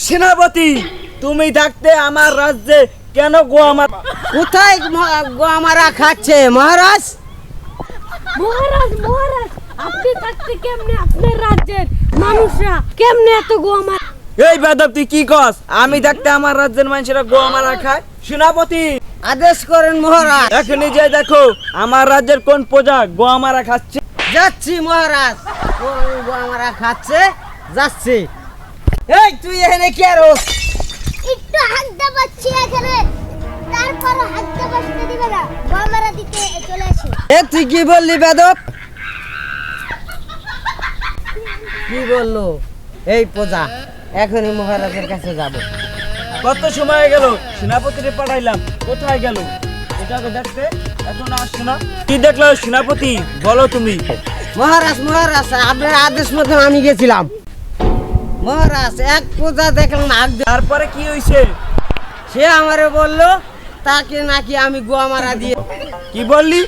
সেনাপতি, তুমি থাকতে আমার রাজ্যে কেন গোয়া মারা? কোথায় গোয়া মারা খাচ্ছে মহারাজ? মহারাজ মহারাজ, আপনি থাকতে কেমনে আপনার রাজ্যের মানুষরা কেমনে এত গোয়া মারে? এই বেদব, তুই কি কস? আমি থাকতে আমার রাজ্যের মানুষেরা গোয়া মারা খায়? সেনাপতি, আদেশ করেন মহারাজ। এখনই যে দেখো আমার রাজ্যের কোন প্রজা গোয়া মারা খাচ্ছে। যাচ্ছি মহারাজ। কোন গোয়া মারা খাচ্ছে? যাচ্ছি। এই তুই এখানে কি আর একটু হাঁকতে পাচ্ছি এখানে, তারপর হাঁকতে বসতে দিবে না, গোয়ামারা দিতে চলে আসি। তুই কি বললি বেদব? কি বললো এই প্রজা? এখনই মহারাজের কাছে যাব। কত সময় গেল, সেনাপতিরে পাঠাইলাম, কোথায় গেল? এটাকে দেখতে এখন আসছে না। কি দেখলো সেনাপতি, বলো তুমি। মহারাজ মহারাজ, আপনার আদেশ মতন আমি গেছিলাম। মহারাজ, এক প্রজা দেখলাম তারপরে কি হয়েছে? সে আমারে বললো তাকে নাকি আমি গোয়া মারা দিয়ে। কি বললি?